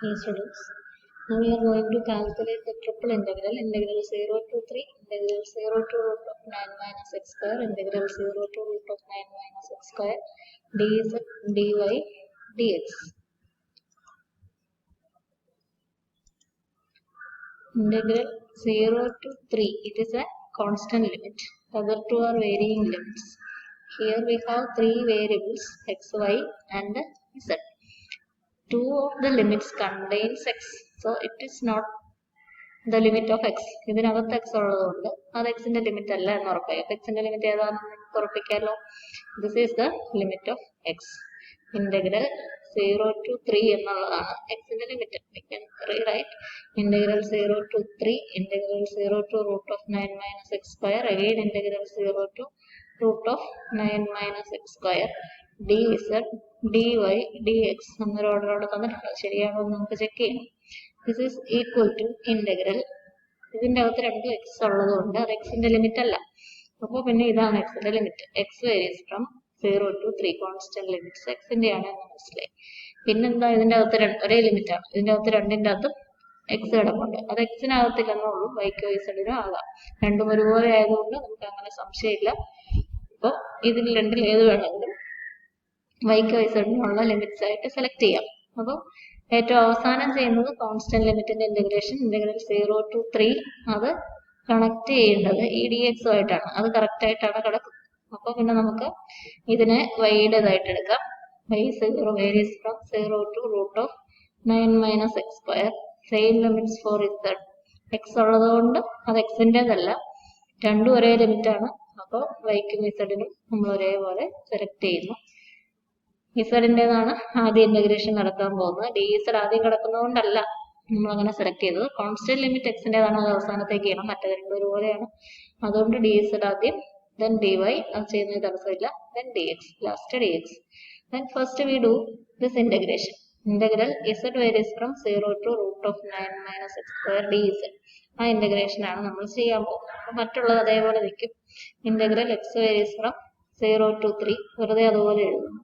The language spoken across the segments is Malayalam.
Hey students, now we are going to calculate the triple integral 0 to 3, integral 0 to root of 9 minus x square, integral 0 to root of 9 minus x square, dz, dy, dx. Integral 0 to 3, it is a constant limit. The other two are varying limits. Here we have three variables x, y and z. Two of the limits contains x, so it is not the limit of x. ഇതിനകത്ത് x ഉള്ളതുകൊണ്ട് അത് x ന്റെ ലിമിറ്റ് അല്ല എന്ന് ഉറപ്പായി. അപ്പോൾ x ന്റെ ലിമിറ്റ് ഏതാണെന്ന് നമുക്ക് ഉറപ്പിക്കാമല്ലോ. This is the limit of x. Integral 0 to 3 എന്നുള്ളതാണ് x ന്റെ limit. We can rewrite integral 0 to 3, integral 0 to root of 9 minus x square, again integral 0 to root of 9 minus x square, dz, dy, dx എന്നൊരു ഓർഡറോടെ തന്നിട്ടുണ്ട്. ശരിയാണോ എന്ന് നമുക്ക് ചെക്ക് ചെയ്യണം. This is equal to integral. ഇതിന്റെ അകത്ത് രണ്ടും x ഉള്ളതുകൊണ്ട് അത് x ന്റെ ലിമിറ്റ് അല്ല. അപ്പോൾ പിന്നെ ഇതാണ് x ന്റെ limit. x varies from 0 to 3 constant limits x ന്റെ ആണ് എന്ന് മനസ്സിലായി. പിന്നെന്താ ഇതിന്റെ അകത്ത് ഒരേ ലിമിറ്റ് ആണ്. ഇതിന്റെ അകത്ത് രണ്ടിന്റെ അകത്ത് x കിടപ്പുണ്ട്. അത് x നകത്തില്ലെന്നുള്ളൂ, y-ക്കോ z-നോ ആകാം. രണ്ടും ഒരുപോലെ ആയതുകൊണ്ട് നമുക്ക് അങ്ങനെ സംശയമില്ല. അപ്പോൾ ഇതിൽ രണ്ടിൽ ഏത് വേണമെങ്കിലും y-ക്കോ z-നോ ഉള്ള ലിമിറ്റ്സ് ആയിട്ട് സെലക്ട് ചെയ്യാം. അപ്പോൾ ഏറ്റവും അവസാനം ചെയ്യുന്നത് കോൺസ്റ്റന്റ് ലിമിറ്റിന്റെ ഇന്റഗ്രേഷൻ ഇന്റഗ്രൽ 0 to 3 അത് കണക്ട് ചെയ്യേണ്ടത് ഈ dx ആയിട്ടാണ്. അത് കറക്റ്റ് ആയിട്ടാണ് കിടക്കുന്നത്. അപ്പോൾ പിന്നെ നമുക്ക് ഇതിനെ y-യുടേതായിട്ട് എടുക്കാം. y0 varies from 0 to root of 9 minus x square. Same limits for z. x ഉള്ളതുകൊണ്ട് അത് x ന്റേതല്ല, രണ്ടും ഒരേ ലിമിറ്റ് ആണ്. അപ്പോൾ y-ക്കും z-നും നമ്മൾ ഒരേപോലെ സെലക്ട് ചെയ്യുന്നു. ഇസഡിൻ്റെതാണ് ആദ്യം ഇന്റഗ്രേഷൻ നടത്താൻ പോകുന്നത്. ഡി ഇസഡ് ആദ്യം കിടക്കുന്നതുകൊണ്ടല്ല നമ്മൾ അങ്ങനെ സെലക്ട് ചെയ്തത്. കോൺസ്റ്റന്റ് ലിമിറ്റ് എക്സിൻ്റെതാണ്, അത് അവസാനത്തേക്ക് ചെയ്യണം. മറ്റേ രണ്ടും ഒരുപോലെയാണ്. അതുകൊണ്ട് ഡി ഇസഡ് ആദ്യം, ദെൻ ഡി വൈ, അത് ചെയ്യുന്നത് തടസ്സമില്ല, then D X, last D X. Then first we do this integration. Integral Z varies from 0 to root of 9 minus x square d z. ആ ഇന്റഗ്രേഷൻ ആണ് നമ്മൾ ചെയ്യാൻ പോകുന്നത്. അപ്പോൾ മറ്റുള്ളത് അതേപോലെ നിൽക്കും. Integral X varies from 0 to 3 വെറുതെ അതുപോലെ എഴുതുന്നു.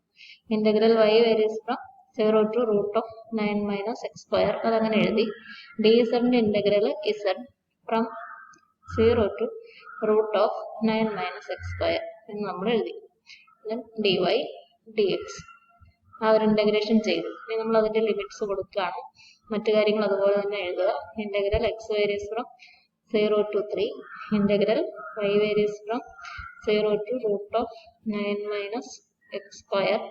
Integral y varies from 0 to root of 9 minus x square, അതങ്ങനെ എഴുതി. dz ന്റെ integral z from 0 to root of 9 minus x square എന്ന് നമ്മൾ എഴുതി. then dy dx ആ ഒരു ഇന്റഗ്രേഷൻ ചെയ്തു. ഇനി നമ്മൾ അതിന്റെ ലിമിറ്റ്സ് കൊടുക്കുകയാണ്. മറ്റു കാര്യങ്ങൾ അതുപോലെ തന്നെ എഴുതുക. Integral x varies from 0 to 3, integral y varies from 0 to root of 9 minus x square.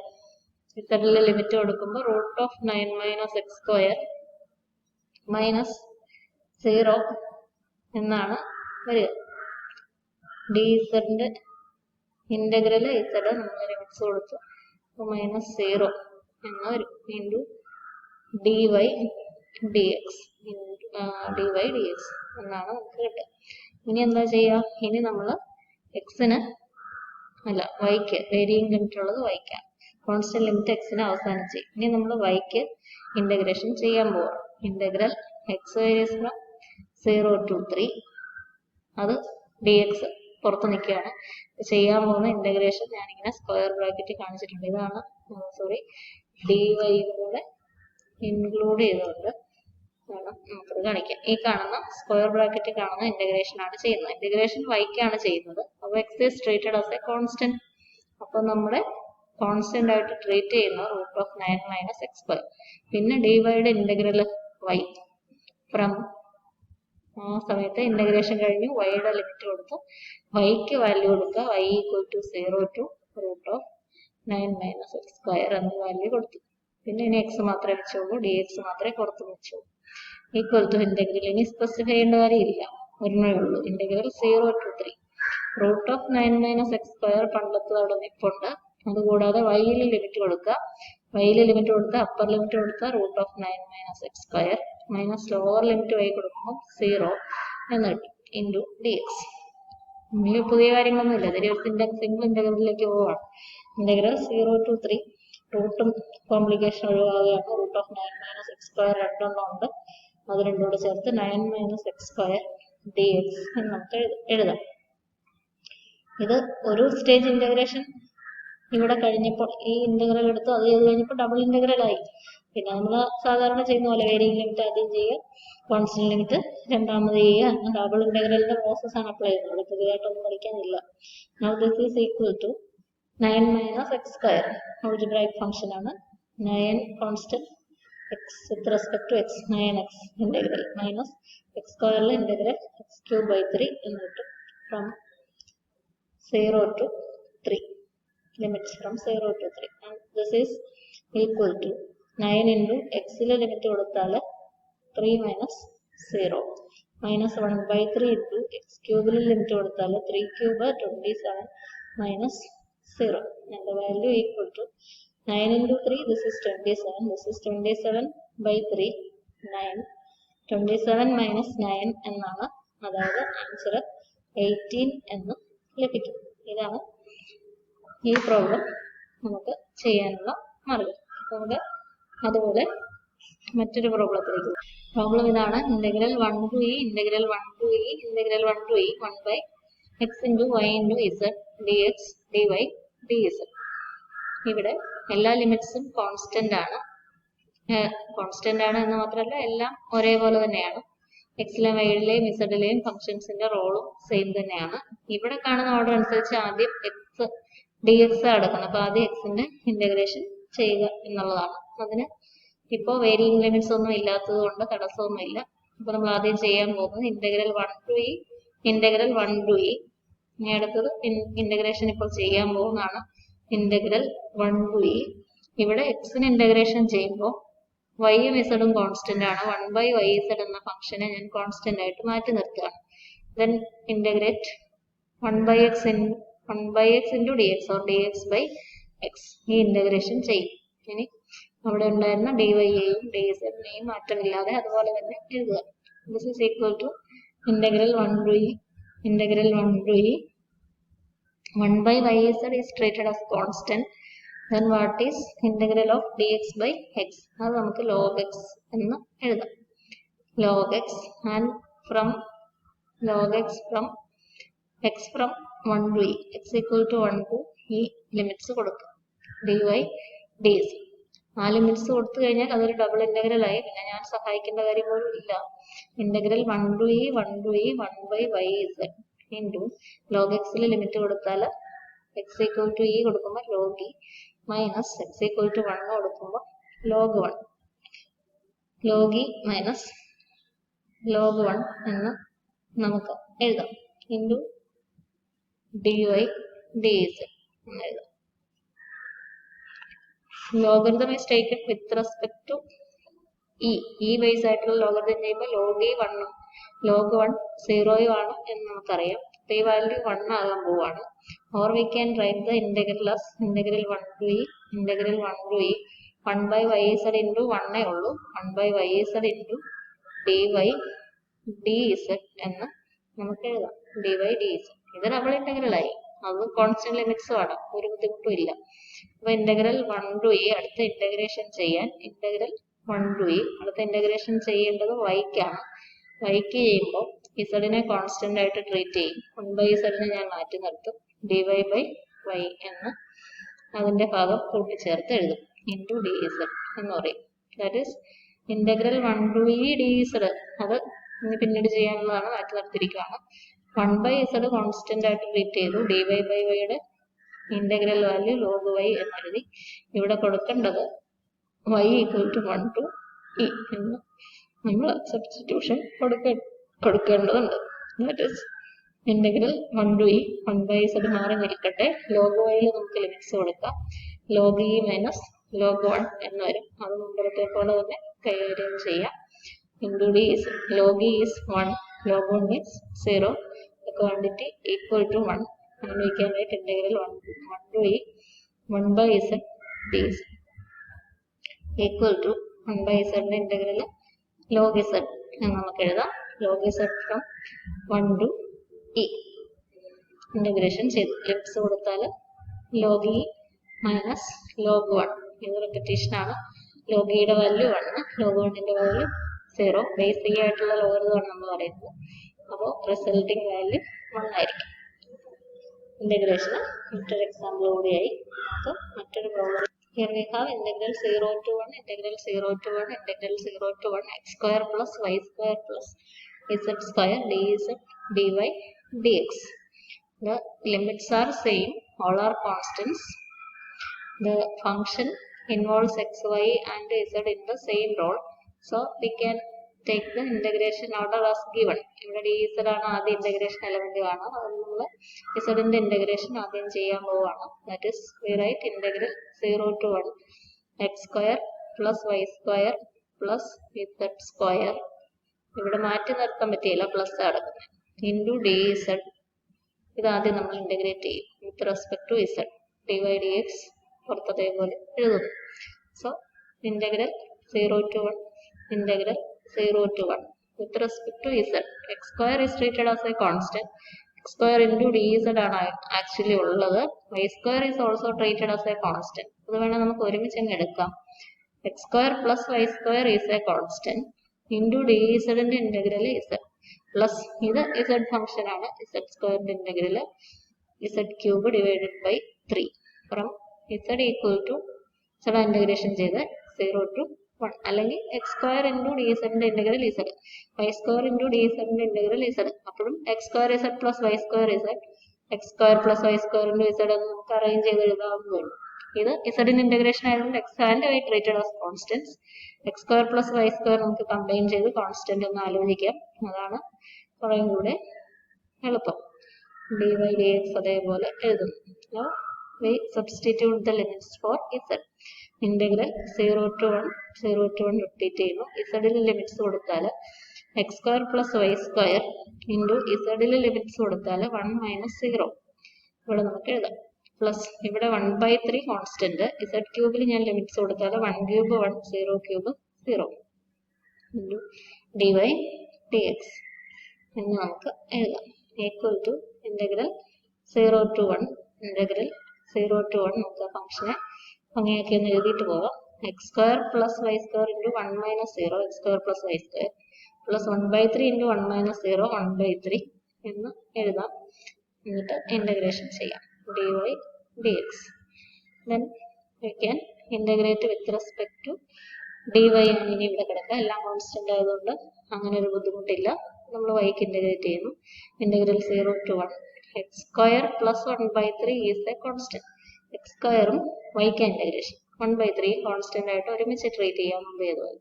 ഇസഡിലെ ലിമിറ്റ് കൊടുക്കുമ്പോൾ root of 9 minus X square minus 0 എന്നാണ് വരിക. ഡി ഇസഡിന്റെ ഇന്റഗ്രൽ ഇസഡ് നമ്മൾ ലിമിറ്റ്സ് കൊടുത്തു, മൈനസ് 0 എന്ന് വരും. Into d y d x എന്നാണ് നമുക്ക് കിട്ടുക. ഇനി എന്താ ചെയ്യുക? ഇനി നമ്മൾ എക്സിന് അല്ല വൈക്ക് വേരിയിങ് ലിമിറ്റ് ഉള്ളത് വൈക്കാണ്. കോൺസ്റ്റന്റ് ലിമിറ്റ് എക്സിന് അവസാനം ചെയ്യും. ഇനി നമ്മൾ വൈക്ക് ഇന്റഗ്രേഷൻ ചെയ്യാൻ പോവാം. Integral X varies from 0 to 3, അത് ഡി എക്സ് പുറത്ത് നിൽക്കുകയാണ്. ചെയ്യാൻ പോകുന്ന ഇന്റഗ്രേഷൻ ഞാനിങ്ങനെ സ്ക്വയർ ബ്രാക്കറ്റ് കാണിച്ചിട്ടുണ്ട്. ഇതാണ് ഡി വൈയും കൂടെ ഇൻക്ലൂഡ് ചെയ്തുകൊണ്ട് വേണം നമുക്കത് കാണിക്കാം. ഈ കാണുന്ന സ്ക്വയർ ബ്രാക്കറ്റ് കാണുന്ന ഇന്റഗ്രേഷൻ ആണ് ചെയ്യുന്നത്. ഇന്റഗ്രേഷൻ വൈക്കാണ് ചെയ്യുന്നത്. അപ്പോൾ x is treated as a constant. അപ്പോൾ നമ്മുടെ കോൺസ്റ്റന്റ് ആയിട്ട് ട്രീറ്റ് ചെയ്യുന്ന root of 9 minus X square. പിന്നെ ഡി വൈയുടെ ഇന്റഗ്രൽ വൈ ഫ്രം ആ സമയത്ത് ഇന്റഗ്രേഷൻ കഴിഞ്ഞു വൈയുടെ ലിമിറ്റ് കൊടുത്തു, വൈക്ക് വാല്യൂ കൊടുക്കുക. y equal to 0 to root of 9 minus X square എന്ന വാല്യൂ കൊടുത്തു. പിന്നെ ഇനി എക്സ് മാത്രമേ വെച്ചോളൂ, ഡി എക്സ് മാത്രമേ പുറത്ത് വെച്ചോളൂ. ഈക്വൽ ടു ഇന്റഗ്രൽ ഇനി സ്പെസിഫൈ ചെയ്യേണ്ട കാര്യമില്ല, ഒരെണ്ണേ ഉള്ളൂ. Integral 0 to 3 root of 9 minus X square പണ്ടത്തെ അവിടെ നിൽപ്പുണ്ട്. അതുകൂടാതെ വൈയിൽ ലിമിറ്റ് കൊടുക്കുക. വൈയിൽ ലിമിറ്റ് കൊടുത്താൽ അപ്പർ ലിമിറ്റ് കൊടുത്താൽ root of 9 minus X square minus lower limit y കൊടുക്കുമ്പോൾ 0 എന്ന് കിട്ടും. Into d x. ഇതിൽ പുതിയ കാര്യങ്ങളൊന്നുമില്ല, ഇതിൽ ഒരു സിംഗിൾ ഇന്റഗ്രലിലേക്ക് പോവാണ്. ഇന്റഗ്രൽ 0 to 3 റൂട്ടും കോംപ്ലിക്കേഷൻ ഒഴിവാകുകയാണ്. Root of 9 minus X square രണ്ടെണ്ണം ഉണ്ട്, അത് രണ്ടും കൂടെ ചേർത്ത് 9 minus X square D X എന്ന് നമുക്ക് എഴുതാം. ഇത് ഒരു സ്റ്റേജ് ഇന്റഗ്രേഷൻ ഇവിടെ കഴിഞ്ഞപ്പോൾ ഈ ഇന്റഗ്രൽ എടുത്തു, അത് ചെയ്ത് കഴിഞ്ഞപ്പോൾ ഡബിൾ ഇന്റഗ്രൽ ആയി. പിന്നെ നമ്മൾ സാധാരണ ചെയ്യുന്ന പോലെ വേരിയിങ് ലിമിറ്റ് ആദ്യം ചെയ്യുക, കോൺസ്റ്റന്റ് ലിമിറ്റ് രണ്ടാമത് ചെയ്യുക. ഡബിൾ ഇന്റഗ്രലിന്റെ പ്രോസസ് ആണ് അപ്ലൈ ചെയ്യുന്നത്. ഇവിടെ പുതിയതായിട്ടൊന്നും പഠിക്കാനില്ല. Now this is equal to 9 minus x square. Algebraic function ആണ്. 9 constant x with respect to x, 9x integral minus x square integral x cube by 3 എന്ന് കിട്ടും. From 0 to 3. Limits from 0 to 3. And this is equal to 9 into x limit കൊടുത്താൽ 3 minus 0 minus 1 by 3 into x cube limit കൊടുത്താൽ 3 cube 27 minus 0, and the value equal to 9 into 3, this is 27, this is 27 by 3, 9, 27 minus 9 എന്നാണ്. അതായത് ആൻസർ 18 എന്ന് ലഭിക്കും. ഇതാണ് ഈ പ്രോബ്ലം നമുക്ക് ചെയ്യാനുള്ള മാർഗം. നമുക്ക് അതുപോലെ മറ്റൊരു പ്രോബ്ലത്തിലേക്ക്. പ്രോബ്ലം ഇതാണ്. Integral 1 to e integral 1 to e integral 1 to e 1 by x into y into z dx dy dz. ഇവിടെ എല്ലാ ലിമിറ്റ്സും കോൺസ്റ്റന്റ് ആണ്. കോൺസ്റ്റന്റ് ആണ് എന്ന് മാത്രമല്ല എല്ലാം ഒരേപോലെ തന്നെയാണ്. എക്സിലെയും വൈയിലെയും ഇസഡിലെയും ഫംഗ്ഷൻസിന്റെ റോളും സെയിം തന്നെയാണ്. ഇവിടെ കാണുന്ന ഓർഡർ അനുസരിച്ച് ആദ്യം എക്സ് ഡി എക്സ് എടുക്കണം. അപ്പൊ ആദ്യം എക്സിന്റെ ഇന്റഗ്രേഷൻ ചെയ്യുക എന്നുള്ളതാണ്. അതിന് ഇപ്പോൾ വേരിയിങ് ലിമിറ്റ്സ് ഒന്നും ഇല്ലാത്തത് കൊണ്ട് തടസ്സമൊന്നുമില്ല. അപ്പൊ നമ്മൾ ആദ്യം ചെയ്യാൻ പോകുന്നത് integral 1 to e integral 1 to e. ഇനി അടുത്തത് ഇന്റഗ്രേഷൻ ഇപ്പോൾ ചെയ്യാൻ പോകുന്നതാണ് ഇന്റഗ്രൽ 1 to e. ഇവിടെ എക്സിന് ഇന്റഗ്രേഷൻ ചെയ്യുമ്പോൾ വൈയും ഇസഡും കോൺസ്റ്റന്റ് ആണ്. 1 by y z എന്ന ഫംഗ്ഷനെ ഞാൻ കോൺസ്റ്റന്റ് ആയിട്ട് മാറ്റി നിർത്തുകയാണ്. Then integrate 1 by x into dx or dx by x. ഈ ഇന്റഗ്രേഷൻ ചെയ്യും. ഇനി അവിടെ ഉണ്ടായിരുന്ന dyയെയും dzനെയും മാറ്റമില്ലാതെ അതുപോലെ തന്നെ എഴുതുക. This is equal to integral 1 to e integral 1 to e 1 by y z is treated as constant. Then what is integral of dx by x? അത് നമുക്ക് log x എന്ന് എഴുതാം. log x and from log x from x from 1 to e x equal to 1 to e limits കൊടുക്കുക. dy dz ആ ലിമിറ്റ്സ് കൊടുത്തു കഴിഞ്ഞാൽ അതൊരു ഡബിൾ ഇന്റഗ്രൽ ആയി. പിന്നെ ഞാൻ സഹായിക്കേണ്ട കാര്യം പോലും ഇല്ല. Integral 1 to e 1 to e 1 by y z into log x limit കൊടുത്താൽ x equal to e കൊടുക്കുമ്പോൾ log e minus x equal to 1 കൊടുക്കുമ്പോൾ log 1 log e minus log 1 എന്ന് നമുക്ക് എഴുതാം. into dy dz എന്ന് എഴുതാം. Logarithm is taken with respect to e base ആയിട്ടുള്ള ലോഗരിതം ചെയ്യുമ്പോൾ log e 1 log 1 0 ആണ് എന്ന് നമുക്കറിയാം. ഈ വാല്യൂ 1 ആകാൻ പോവാണ്. or we can write the integral as integral 1 to e integral 1 to e 1 by y z into 1 ഉള്ളൂ 1 by y z into dy dz എന്ന് നമുക്ക് എഴുതാം. dy dz ഇത് ഡബിൾ ഇന്റഗ്രൽ ആയി. അത് കോൺസ്റ്റന്റ് ലിമിറ്റ്സും ആണ്, ഒരു ബുദ്ധിമുട്ടും ഇല്ല. അപ്പൊ ഇന്റഗ്രൽ 1 to e അടുത്ത ഇന്റഗ്രേഷൻ ചെയ്യാൻ ഇന്റഗ്രൽ 1 to e അടുത്ത ഇന്റഗ്രേഷൻ ചെയ്യേണ്ടത് y-ക്കാണ്. y-ക്ക് ചെയ്യുമ്പോൾ ഇസഡിനെ കോൺസ്റ്റന്റ് ആയിട്ട് ട്രീറ്റ് ചെയ്യും. 1 by z ഞാൻ മാറ്റി നിർത്തും. dy by y എന്ന് അതിന്റെ ഭാഗം കൂട്ടിച്ചേർത്ത് എഴുതും. into dz എന്ന് പറയും. That is integral 1 to e dz. അത് പിന്നീട് ചെയ്യാനുള്ളതാണ്, മാറ്റി നിർത്തിയിരിക്കുകയാണ്. 1 by z കോൺസ്റ്റന്റ് ആയിട്ട് ട്രീറ്റ് ചെയ്തു. dy by y യുടെ ഇന്റഗ്രൽ വാല്യൂ log y എന്നെഴുതി. ഇവിടെ കൊടുക്കേണ്ടത് y equal to 1 to e എന്ന് നമ്മൾ സബ്സ്റ്റിറ്റ്യൂഷൻ കൊടുക്കേണ്ടതുണ്ട്. That is integral 1 to e 1 by z മാറി നിൽക്കട്ടെ. log y നമുക്ക് ലിമിറ്റ്സ് കൊടുക്കാം. log e minus log 1 എന്ന് വരും. അത് മുമ്പത്തെ പോലെ തന്നെ കൈകാര്യം ചെയ്യാം. into dz log e is 1 log 1 is 0. the quantity equal to 1 and we can write integral 1 to e 1 by z dz equal to 1 by z integral log z എന്ന് നമുക്ക് എഴുതാം. log z from 1 to e integration ചെയ്തു. ലിമിറ്റ്സ് കൊടുത്താൽ log e minus log 1 ഇത് റിപ്പറ്റീഷൻ ആണ്. log e യുടെ വാല്യൂ 1 log 1 ന്റെ വാല്യൂ 0. ബേസ് e ആയിട്ടുള്ള ലോഗരിതം നമ്മൾ പറയുന്നത്. അപ്പോൾ റിസൾട്ടിങ് വാല്യൂ 1 ആയിരിക്കും. ഇന്റഗ്രേഷൻ മറ്റൊരു എക്സാമ്പിൾ കൂടിയായി നമുക്ക് മറ്റൊരു problem Here we have integral 0 to 1, integral 0 to 1, integral 0 to 1, x square plus y square plus z square dz dy dx. The limits are same, all are constants. The function involves x, y and z in the same role. So we can take the integration order as given. ഇവിടെ dz ആണ് ആദ്യം integration element കാണാം. അത് നമ്മൾ z ന്റെ integration ആദ്യം ചെയ്യാൻ പോവുകയാണ്. That is, we write integral 0 to 1 x square plus y square plus z square. ഇവിടെ മാറ്റി നിർത്താൻ പറ്റിയില്ല, പ്ലസ് കിടക്കുന്നത്. Into dz. ഇത് ആദ്യം നമ്മൾ ഇന്റഗ്രേറ്റ് ചെയ്യും with respect to z. dy dx പുറത്തതേപോലെ എഴുതുന്നു. So integral 0 to 1 integral 0 to 1 with respect to z. x square is treated as a constant. x square into dz ആണ് ആക്ച്വലി ഉള്ളത്. y square is also treated as a constant. അത് വേണം നമുക്ക് ഒരുമിച്ച് അങ്ങ് എടുക്കാം. x square plus y square is a constant into dz ന്റെ ഇന്റഗ്രൽ z പ്ലസ് ഇത് z ഫംഗ്ഷൻ ആണ്. z സ്ക്വയറിന്റെ integral z cube divided by 3 from z equal to z integration ചെയ്ത് 0 to 1 അല്ലെങ്കിൽ x സ്ക്വയർ ഇൻറ്റു dz ന്റെ integral z, y square into dz ന്റെ ഇന്റഗ്രൽ z. അപ്പോഴും x square z plus y square z, x square plus y square into z എന്ന് നമുക്ക് അറേഞ്ച് ചെയ്ത് എഴുതാവുന്നതാണ്. ഇത് z ന്റെ ഇന്റഗ്രേഷൻ ആയതുകൊണ്ട് x and y treated as constants. x square plus y square നമുക്ക് കമ്പൈൻ ചെയ്ത് കോൺസ്റ്റന്റ് ഒന്ന് ആലോചിക്കാം. അതാണ് കുറേയും കൂടെ എളുപ്പം. dy dx അതേപോലെ എഴുതുന്നു. Now we substitute the limits for z. Integral 0 to 1 repeat ചെയ്യുന്നു. z ലെ ലിമിറ്റ്സ് കൊടുത്താൽ x square plus y square into z ലെ ലിമിറ്റ്സ് കൊടുത്താൽ 1 മൈനസ് 0 ഇവിടെ നമുക്ക് എഴുതാം. പ്ലസ് ഇവിടെ 1/3 കോൺസ്റ്റന്റ്. z ക്യൂബിൽ ഞാൻ ലിമിറ്റ്സ് കൊടുത്താൽ 1 cube 1, 0 cube 0 into dy dx എന്ന് നമുക്ക് എഴുതാം. Equal to integral 0 to 1 integral 0 to 1 നമുക്ക് ഫംഗ്ഷനെ ഭംഗിയാക്കി ഒന്ന് എഴുതിയിട്ട് പോകാം. X square plus y square into 1 minus 0 x square plus y square plus 1/3 into 1 minus 0 1/3 എന്ന് എഴുതാം. എന്നിട്ട് ഇന്റഗ്രേഷൻ ചെയ്യാം. dy dx. Then we can integrate with respect to dy ആണ് ഇനി ഇവിടെ കിടക്കുക. എല്ലാം കോൺസ്റ്റന്റ് ആയതുകൊണ്ട് അങ്ങനെ ഒരു ബുദ്ധിമുട്ടില്ല. നമ്മൾ വൈക്ക് ഇന്റഗ്രേറ്റ് ചെയ്യുന്നു. Integral 0 to 1 X square plus 1/3 is A constant. X സ്ക്വയറും വൈക്ക് ഇന്റഗ്രേഷൻ 1/3 കോൺസ്റ്റന്റ് ആയിട്ട് ഒരുമിച്ച് ട്രീറ്റ് ചെയ്യാൻ മുമ്പ് ചെയ്തത്.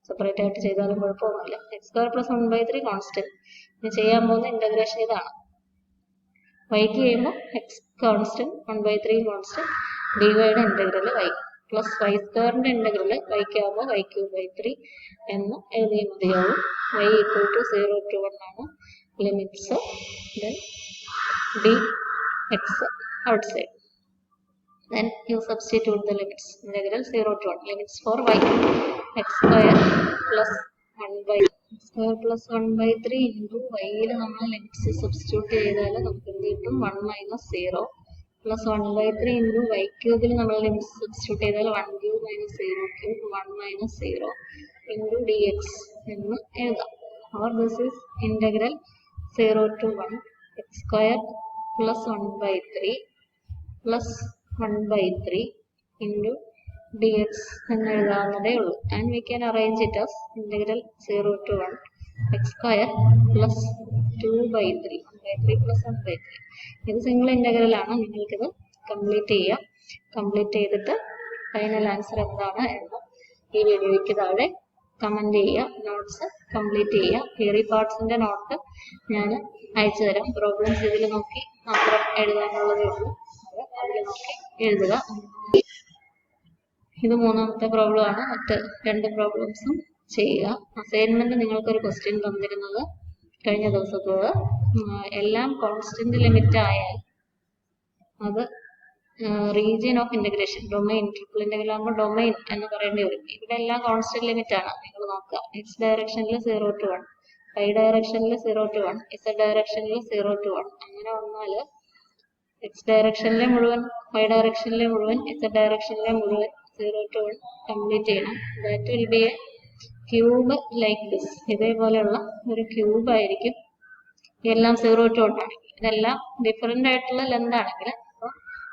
സെപ്പറേറ്റ് ആയിട്ട് ചെയ്താലും കുഴപ്പമൊന്നുമില്ല. X square plus 1/3 constant. ഇനി ചെയ്യാൻ പോകുന്ന ഇന്റഗ്രേഷൻ ഇതാണ്. വൈക്ക് ചെയ്യുമ്പോൾ എക്സ് കോൺസ്റ്റന്റ് 1/3 കോൺസ്റ്റന്റ് ഡിവൈയുടെ ഇന്റഗ്രൽ വൈ പ്ലസ് വൈ സ്ക്വയറിന്റെ ഇന്റഗ്രൽ വൈക്ക് ആകുമ്പോൾ വൈ ക്യൂബ് ബൈ 3 എന്ന് എഴുതിയാൽ മതിയാവും. y ഈക്വൽ ടു 0 to 1 ആണ് limits. Then dx outside. Then you substitute the limits. Integral 0 to 1 limits for y x square plus 1/3 into y ൽ നമ്മൾ ലിമിറ്റ്സ് സബ്സ്റ്റിറ്റ്യൂട്ട് ചെയ്താൽ നമുക്ക് എന്ത് കിട്ടും? 1 മൈനസ് 0 പ്ലസ് 1/3 ഇൻറ്റു വൈ ക്യൂബിൽ നമ്മൾ ലിമിറ്റ്സ് സബ്സ്റ്റിറ്റ്യൂട്ട് ചെയ്താൽ 1 cube minus 0 cube 1 minus 0 into d X എന്ന് എഴുതാം. or this is integral 0 to 1 x square plus 1/3 plus 1/3 into dx എന്ന് എഴുതാവുന്നതേ ഉള്ളൂ. and we can arrange it as integral 0 to 1 x square plus 2/3 1/3 plus 1/3. ഇത് സിംഗിൾ ഇന്റഗ്രൽ ആണ്. നിങ്ങൾക്കിത് കംപ്ലീറ്റ് ചെയ്യാം. കംപ്ലീറ്റ് ചെയ്തിട്ട് ഫൈനൽ ആൻസർ എന്താണ് എന്ന് ഈ വീഡിയോയ്ക്ക് താഴെ കമന്റ് ചെയ്യുക. നോട്ട്സ് കംപ്ലീറ്റ് ചെയ്യുക. തിയറി പാർട്സിന്റെ നോട്ട് ഞാൻ അയച്ചു തരാം. പ്രോബ്ലംസ് ഇതിൽ നോക്കി മാത്രം എഴുതാനുള്ളതേ ഉള്ളൂ. അതിൽ നോക്കി എഴുതുക. ഇത് മൂന്നാമത്തെ പ്രോബ്ലം ആണ്. മറ്റ് 2 പ്രോബ്ലംസും ചെയ്യുക. അസൈൻമെന്റ് നിങ്ങൾക്കൊരു ക്വസ്റ്റ്യൻ തന്നിരുന്നത് കഴിഞ്ഞ ദിവസത്തേത് എല്ലാം കോൺസ്റ്റന്റ് ലിമിറ്റ് ആയാൽ അത് region of integration domain triple integral ആകുമ്പോൾ ഡൊമൈൻ എന്ന് പറയേണ്ടി വരും. ഇവിടെ എല്ലാം കോൺസ്റ്റന്റ് ലിമിറ്റ് ആണ്. നിങ്ങൾ നോക്കുക. എക്സ് ഡയറക്ഷനിൽ 0 to 1, y ഡയറക്ഷനിൽ 0 to 1, z ഡയറക്ഷനിൽ 0 to 1. അങ്ങനെ വന്നാൽ എക്സ് ഡയറക്ഷനിലെ മുഴുവൻ, y ഡയറക്ഷനിലെ മുഴുവൻ, z ഡയറക്ഷനിലെ മുഴുവൻ 0 to 1 കംപ്ലീറ്റ് ചെയ്യണം. That will be A cube like this. ഇതേപോലെയുള്ള ഒരു ക്യൂബ് ആയിരിക്കും. എല്ലാം 0 to 1 ആണെങ്കിൽ. ഇതെല്ലാം ഡിഫറെന്റ് ആയിട്ടുള്ള ലെന്ത് ആണെങ്കിൽ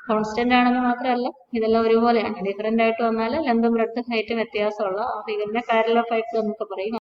കോൺസ്റ്റന്റ് ആണെന്ന് മാത്രമല്ല ഇതെല്ലാം ഒരുപോലെയാണ്. ഡിഫറെന്റ് ആയിട്ട് വന്നാൽ ലെങ്തും ബ്രെഡ്ത്തും ഹൈറ്റും വ്യത്യാസമുള്ള ആ ഫിഗറിനെ പാരലൽ ഓഫ് ഹൈറ്റ്സ് എന്നൊക്കെ പറയും.